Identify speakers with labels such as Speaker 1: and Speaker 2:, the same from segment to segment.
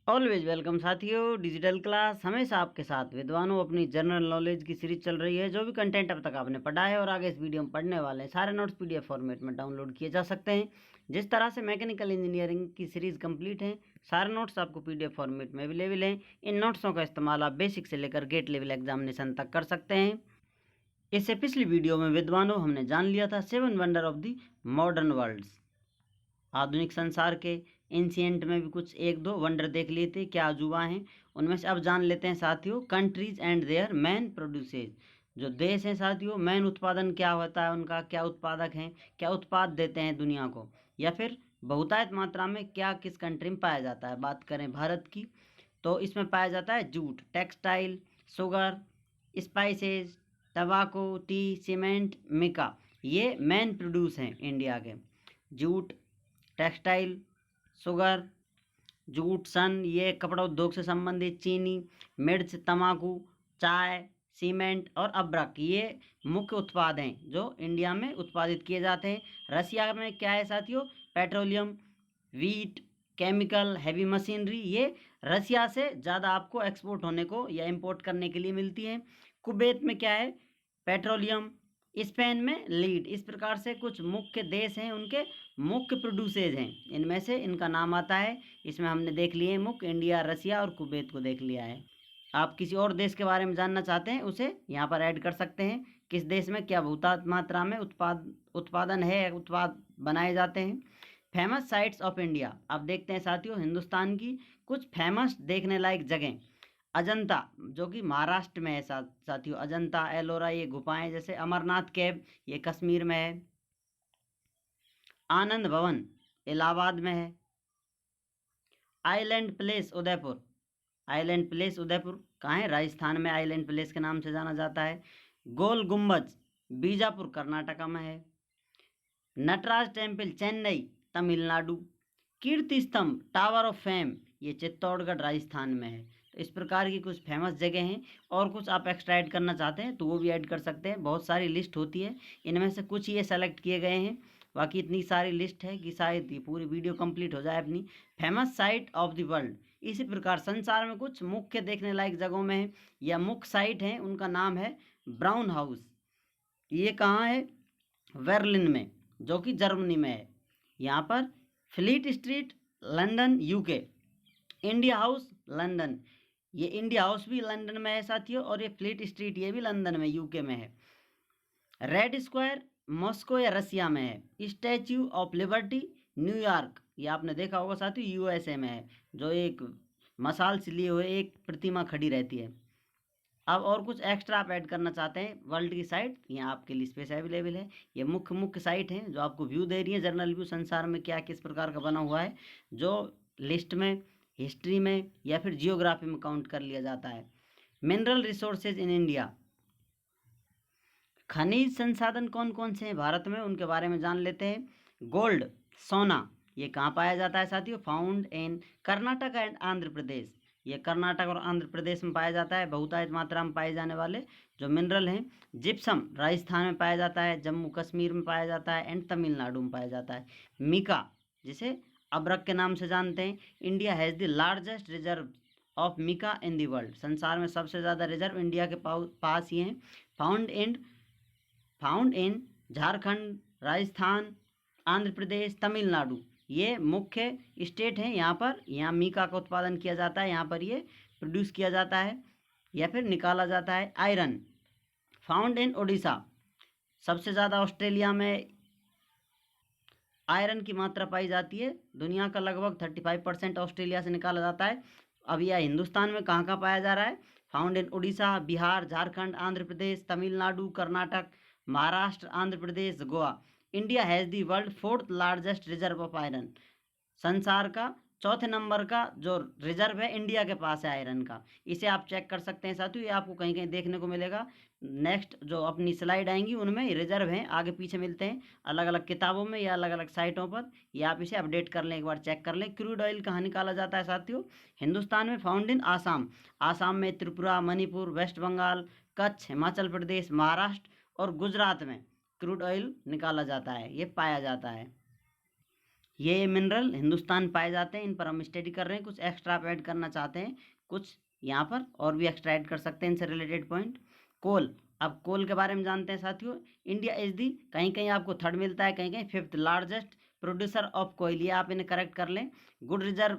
Speaker 1: Always welcome साथियों। Digital class हमेशा आपके साथ। विद्वानों, अपनी जनरल नॉलेज की सीरीज चल रही है। जो भी कंटेंट अब तक आपने पढ़ा है और आगे इस वीडियो में पढ़ने वाले हैं, सारे नोट्स पीडीएफ फॉर्मेट में डाउनलोड किए जा सकते हैं। जिस तरह से मैकेनिकल इंजीनियरिंग की सीरीज कंप्लीट है, सारे नोट्स आपको पीडीएफ फॉर्मेट में अवेलेबल हैं। इन नोट्सों का इस्तेमाल आप बेसिक से लेकर गेट लेवल एग्जामिनेशन तक कर सकते हैं। इससे पिछली वीडियो में विद्वानों हमने जान लिया था 7 wonder of the modern worlds, आधुनिक संसार के। एंशिएंट में भी कुछ एक दो वंडर देख लिए थे, क्या अजूबा हैं उनमें से। अब जान लेते हैं साथियों countries and their main produces. जो देश हैं साथियों, मैन उत्पादन क्या होता है उनका, क्या उत्पादक हैं, क्या उत्पाद देते हैं दुनिया को, या फिर बहुतायत मात्रा में क्या किस कंट्री में पाया जाता है। बात करें भारत की तो इसमें पाया जाता है जूट, टेक्सटाइल, शुगर, स्पाइसेज, तंबाकू, टी, सीमेंट, मिका। ये मैन प्रोड्यूस हैं इंडिया के। जूट, टेक्सटाइल, शुगर, जूट, सन, ये कपड़ा उद्योग से संबंधित, चीनी, मिर्च, तंबाकू, चाय, सीमेंट और अब्रक, ये मुख्य उत्पाद हैं जो इंडिया में उत्पादित किए जाते हैं। रसिया में क्या है साथियों, petroleum, wheat, chemical, heavy machinery, ये रसिया से ज़्यादा आपको एक्सपोर्ट होने को या इंपोर्ट करने के लिए मिलती है। कुवैत में क्या है, पेट्रोलियम, स्पेन में लीड। इस प्रकार से कुछ मुख्य देश हैं, उनके मुख्य प्रोड्यूसर्स हैं। इनमें से इनका नाम आता है, इसमें हमने देख लिए मुख्य, इंडिया, रसिया और कुवैत को देख लिया है। आप किसी और देश के बारे में जानना चाहते हैं उसे यहाँ पर ऐड कर सकते हैं। किस देश में क्या बहुतायत मात्रा में उत्पादन है, उत्पाद बनाए जाते हैं। फेमस साइट्स ऑफ इंडिया, अब देखते हैं साथियों हिंदुस्तान की कुछ फेमस देखने लायक जगह। अजंता, जो कि महाराष्ट्र में है साथियों। अजंता, एलोरा, ये गुफाएं। जैसे अमरनाथ केव, ये कश्मीर में है। आनंद भवन इलाहाबाद में है। Island place Udaipur, island place Udaipur कहाँ है, राजस्थान में आइलैंड प्लेस के नाम से जाना जाता है। गोल गुम्बज बीजापुर कर्नाटका में है। नटराज टेम्पल चेन्नई तमिलनाडु। कीर्ति स्तंभ टावर ऑफ फेम, ये चित्तौड़गढ़ राजस्थान में है। तो इस प्रकार की कुछ फेमस जगह हैं। और कुछ आप एक्स्ट्रा ऐड करना चाहते हैं तो वो भी ऐड कर सकते हैं। बहुत सारी लिस्ट होती है, इनमें से कुछ ये सेलेक्ट किए गए हैं। बाकी इतनी सारी लिस्ट है कि शायद ये पूरी वीडियो कंप्लीट हो जाए अपनी। Famous site of the world, इसी प्रकार संसार में कुछ मुख्य देखने लायक जगहों में है या मुख्य साइट हैं, उनका नाम है ब्राउन हाउस। ये कहाँ है, बर्लिन में, जो कि जर्मनी में है। यहाँ पर fleet street London UK. India house London, ये इंडिया हाउस भी लंदन में है साथियों। और ये फ्लीट स्ट्रीट, ये भी लंदन में, यूके में है। रेड स्क्वायर मॉस्को या रसिया में है। स्टैच्यू ऑफ लिबर्टी न्यूयॉर्क, ये आपने देखा होगा साथियों, यूएसए में है। जो एक मसाल से लिए हुए एक प्रतिमा खड़ी रहती है। अब और कुछ एक्स्ट्रा आप ऐड करना चाहते हैं वर्ल्ड की साइट, यहाँ आपके लिए स्पेस अवेलेबल है। ये मुख्य मुख्य साइट हैं जो आपको व्यू दे रही है, जनरल व्यू संसार में क्या किस प्रकार का बना हुआ है, जो लिस्ट में, हिस्ट्री में या फिर जियोग्राफी में काउंट कर लिया जाता है। मिनरल रिसोर्सेज इन इंडिया, खनिज संसाधन कौन कौन से हैं भारत में, उनके बारे में जान लेते हैं। गोल्ड, सोना, ये कहाँ पाया जाता है साथियों, found in Karnataka and Andhra Pradesh. ये कर्नाटक और आंध्र प्रदेश में पाया जाता है। बहुतायत मात्रा में पाए जाने वाले जो मिनरल हैं। जिप्सम राजस्थान में पाया जाता है, जम्मू कश्मीर में पाया जाता है एंड तमिलनाडु में पाया जाता है। मिका, जिसे अब्रक के नाम से जानते हैं। India has the largest reserve of mica in the world, संसार में सबसे ज़्यादा रिजर्व इंडिया के पास ही हैं। फाउंड इन झारखंड, राजस्थान, आंध्र प्रदेश, तमिलनाडु, ये मुख्य स्टेट हैं। यहाँ मीका का उत्पादन किया जाता है, यहाँ पर ये प्रोड्यूस किया जाता है या फिर निकाला जाता है। आयरन फाउंड इन उड़ीसा, सबसे ज़्यादा ऑस्ट्रेलिया में आयरन की मात्रा पाई जाती है। दुनिया का लगभग 35% ऑस्ट्रेलिया से निकाला जाता है। अब यह हिंदुस्तान में कहाँ कहाँ पाया जा रहा है, found in Orissa, Bihar, Jharkhand, Andhra Pradesh, Tamil Nadu, Karnataka, Maharashtra, Andhra Pradesh, Goa. India has the world 4th largest reserve of iron, संसार का चौथे नंबर का जो रिजर्व है इंडिया के पास है आयरन का। इसे आप चेक कर सकते हैं साथियों, ये आपको कहीं कहीं देखने को मिलेगा। नेक्स्ट जो अपनी स्लाइड आएंगी उनमें रिजर्व हैं, आगे पीछे मिलते हैं अलग अलग किताबों में या अलग अलग साइटों पर। ये आप इसे अपडेट कर लें, एक बार चेक कर लें। क्रूड ऑयल कहाँ निकाला जाता है साथियों, हिंदुस्तान में, फाउंड इन आसाम। आसाम में त्रिपुरा, मणिपुर, वेस्ट बंगाल, कच्छ, हिमाचल प्रदेश, महाराष्ट्र और गुजरात में क्रूड ऑयल निकाला जाता है, ये पाया जाता है। ये मिनरल हिंदुस्तान पाए जाते हैं, इन पर हम स्टडी कर रहे हैं। कुछ एक्स्ट्रा आप ऐड करना चाहते हैं, कुछ यहाँ पर और भी एक्स्ट्रा ऐड कर सकते हैं इनसे रिलेटेड पॉइंट। कोल, अब कोल के बारे में जानते हैं साथियों। इंडिया इज दी, कहीं कहीं आपको थर्ड मिलता है, कहीं कहीं fifth largest producer of coal, ये आप इन्हें करेक्ट कर लें। Good reserve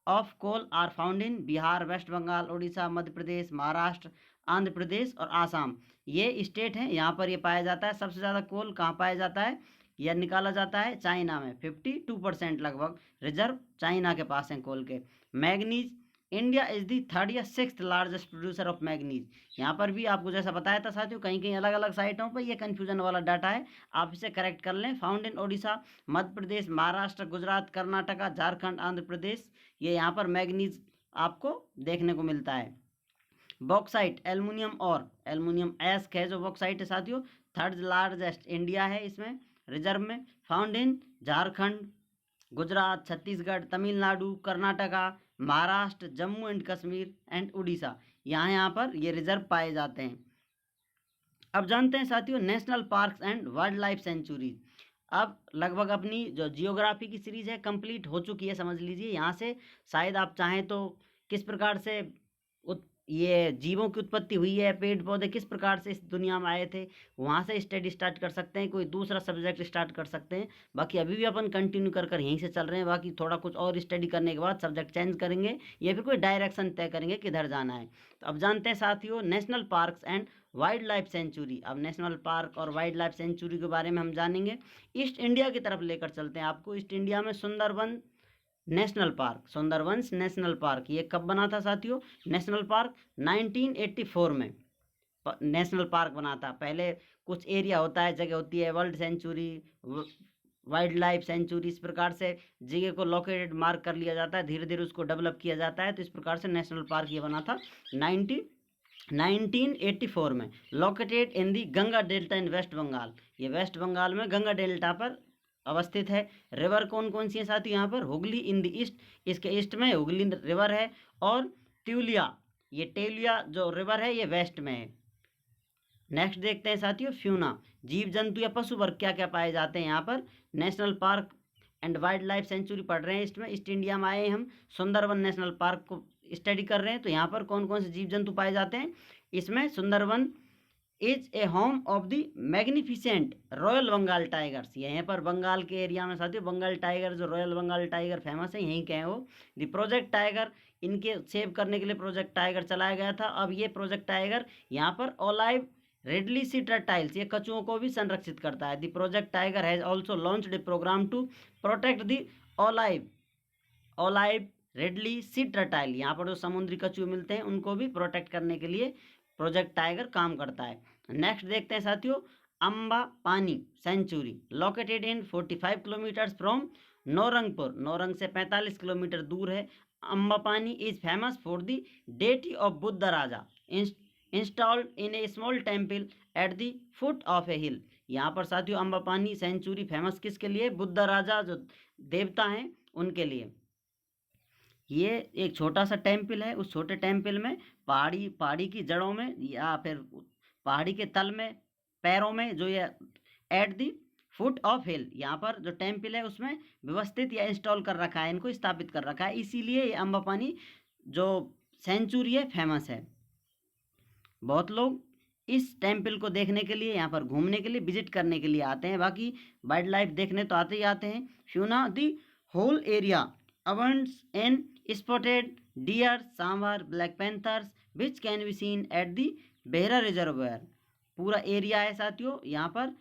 Speaker 1: of coal are found in Bihar, West Bengal, Orissa, Madhya Pradesh, Maharashtra, Andhra Pradesh और आसाम। ये स्टेट हैं, यहाँ पर ये पाया जाता है। सबसे ज़्यादा कोल कहाँ पाया जाता है, यह निकाला जाता है चाइना में। 52% लगभग रिजर्व चाइना के पास है कोल के। Manganese, India is the third या sixth largest producer of manganese. यहाँ पर भी आपको जैसा बताया था साथियों, कहीं कहीं अलग अलग साइटों पर ये कन्फ्यूजन वाला डाटा है, आप इसे करेक्ट कर लें। फाउंड इन ओडिशा, मध्य प्रदेश, महाराष्ट्र, गुजरात, कर्नाटका, झारखंड, आंध्र प्रदेश, ये यहाँ पर मैग्नीज आपको देखने को मिलता है। बॉक्साइट, एल्युमिनियम और एल्युमिनियम एस्क है जो बॉक्साइट है साथियों, थर्ड लार्जेस्ट इंडिया है इसमें रिजर्व में। Found in Jharkhand, Gujarat, Chhattisgarh, Tamil Nadu, Karnataka, Maharashtra, Jammu and Kashmir and Orissa, यहाँ पर ये रिजर्व पाए जाते हैं। अब जानते हैं साथियों national parks and wild life sanctuaries. अब लगभग अपनी जो जियोग्राफी की सीरीज है कंप्लीट हो चुकी है, समझ लीजिए। यहाँ से शायद आप चाहें तो किस प्रकार से ये जीवों की उत्पत्ति हुई है, पेड़ पौधे किस प्रकार से इस दुनिया में आए थे, वहाँ से स्टडी स्टार्ट कर सकते हैं, कोई दूसरा सब्जेक्ट स्टार्ट कर सकते हैं। बाकी अभी भी अपन कंटिन्यू कर यहीं से चल रहे हैं। बाकी थोड़ा कुछ और स्टडी करने के बाद सब्जेक्ट चेंज करेंगे या फिर कोई डायरेक्शन तय करेंगे किधर जाना है। तो अब जानते हैं साथियों national parks and wild life sanctuary. अब नेशनल पार्क और वाइल्ड लाइफ सेंचुरी के बारे में हम जानेंगे। ईस्ट इंडिया की तरफ लेकर चलते हैं आपको। ईस्ट इंडिया में Sundarban national park, Sundarbans national park, ये कब बना था साथियों, नेशनल पार्क 1984 में नेशनल पार्क बना था। पहले कुछ एरिया होता है, जगह होती है, world sanctuary, wildlife sanctuary, इस प्रकार से जगह को लोकेटेड मार्क कर लिया जाता है, धीरे धीरे उसको डेवलप किया जाता है। तो इस प्रकार से नेशनल पार्क ये बना था 1984 में। Located in the Ganga delta in West Bengal, ये वेस्ट बंगाल में गंगा डेल्टा पर अवस्थित है। रिवर कौन कौन सी है साथियों, यहाँ पर हुगली इन द ईस्ट, इसके ईस्ट में हुगली रिवर है, और ट्यूलिया, ये टेलिया जो रिवर है ये वेस्ट में है। नेक्स्ट देखते हैं साथियों फ्यूना, जीव जंतु या पशु वर्ग क्या क्या पाए जाते हैं यहाँ पर। National park and wild life sanctuary पढ़ रहे हैं, इसमें ईस्ट इंडिया में आए हम, सुंदरबन नेशनल पार्क को स्टडी कर रहे हैं। तो यहाँ पर कौन कौन से जीव जंतु पाए जाते हैं, इसमें Sundarban is a home of the magnificent royal Bengal tigers, यहाँ पर बंगाल के एरिया में साथियों बंगाल टाइगर, जो रॉयल बंगाल टाइगर फेमस है, यहीं के हैं वो। द प्रोजेक्ट टाइगर, इनके सेव करने के लिए प्रोजेक्ट टाइगर चलाया गया था। अब ये प्रोजेक्ट टाइगर यहाँ पर ओलाइव रेडली सी टर्टाइल्स, ये कछुओं को भी संरक्षित करता है। The project Tiger has also launched a programme to protect the olive ridley sea turtle, यहाँ पर जो समुद्री कछुए मिलते हैं उनको भी प्रोटेक्ट करने के लिए प्रोजेक्ट टाइगर काम करता है। नेक्स्ट देखते हैं साथियों Amba Pani sanctuary, located in 45 kilometres from Nowrangpur, Nowrang से 45 किलोमीटर दूर है। Amba Pani is famous for the deity of Budha Raja installed in a small temple at the foot of a hill. यहाँ पर साथियों अम्बा पानी सेंचुरी फेमस किसके लिए, बुद्ध राजा जो देवता हैं उनके लिए। ये एक छोटा सा टेम्पल है, उस छोटे टेम्पल में पहाड़ी की जड़ों में या फिर पहाड़ी के तल में, पैरों में, जो ये एट दी फुट ऑफ हिल, यहाँ पर जो टेम्पल है उसमें व्यवस्थित या इंस्टॉल कर रखा है, इनको स्थापित कर रखा है, इसीलिए ये अम्बापानी जो सेंचुरी है फेमस है। बहुत लोग इस टेम्पल को देखने के लिए, यहाँ पर घूमने के लिए, विजिट करने के लिए आते हैं। बाकी वाइल्ड लाइफ देखने तो आते ही आते हैं। Fauna the whole area abounds in spotted deer, sambar, black panthers which can be seen at the Behera reservoir. पूरा एरिया है साथियों, यहाँ पर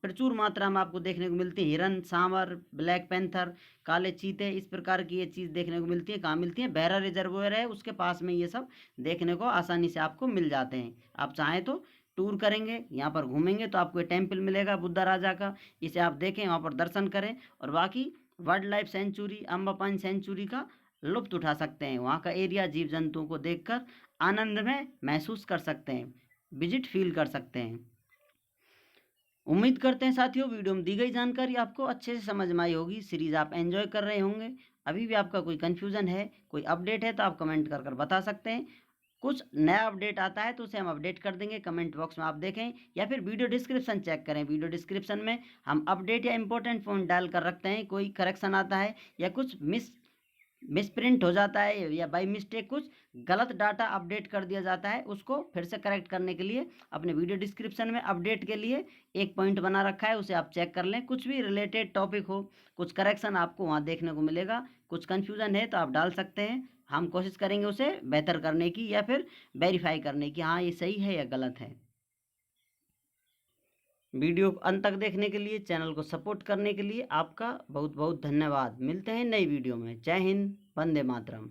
Speaker 1: प्रचुर मात्रा में आपको देखने को मिलती है हिरन, सांभर, ब्लैक पैंथर, काले चीते, इस प्रकार की ये चीज़ देखने को मिलती है। कहाँ मिलती है, बेहरा रिजर्वायर है उसके पास में ये सब देखने को आसानी से आपको मिल जाते हैं। आप चाहें तो टूर करेंगे, यहाँ पर घूमेंगे तो आपको टेम्पल मिलेगा बुद्ध राजा का, इसे आप देखें, वहाँ पर दर्शन करें, और बाकी वाइल्ड लाइफ सेंचुरी अम्बापानी सेंचुरी का लुत्फ उठा सकते हैं। वहाँ का एरिया जीव जंतुओं को देखकर आनंद में महसूस कर सकते हैं, विजिट फील कर सकते हैं। उम्मीद करते हैं साथियों वीडियो में दी गई जानकारी आपको अच्छे से समझ में आई होगी, सीरीज आप एंजॉय कर रहे होंगे। अभी भी आपका कोई कन्फ्यूज़न है, कोई अपडेट है तो आप कमेंट कर बता सकते हैं। कुछ नया अपडेट आता है तो उसे हम अपडेट कर देंगे, कमेंट बॉक्स में आप देखें या फिर वीडियो डिस्क्रिप्शन चेक करें। वीडियो डिस्क्रिप्शन में हम अपडेट या इंपॉर्टेंट पॉइंट डाल कर रखते हैं। कोई करेक्शन आता है या कुछ मिसप्रिंट हो जाता है या बाई मिस्टेक कुछ गलत डाटा अपडेट कर दिया जाता है, उसको फिर से करेक्ट करने के लिए अपने वीडियो डिस्क्रिप्शन में अपडेट के लिए एक पॉइंट बना रखा है, उसे आप चेक कर लें। कुछ भी रिलेटेड टॉपिक हो, कुछ करेक्शन आपको वहाँ देखने को मिलेगा। कुछ कन्फ्यूज़न है तो आप डाल सकते हैं, हम कोशिश करेंगे उसे बेहतर करने की या फिर वेरीफाई करने की, हाँ ये सही है या गलत है। वीडियो को अंत तक देखने के लिए, चैनल को सपोर्ट करने के लिए आपका बहुत बहुत धन्यवाद। मिलते हैं नई वीडियो में। जय हिंद, वंदे मातरम।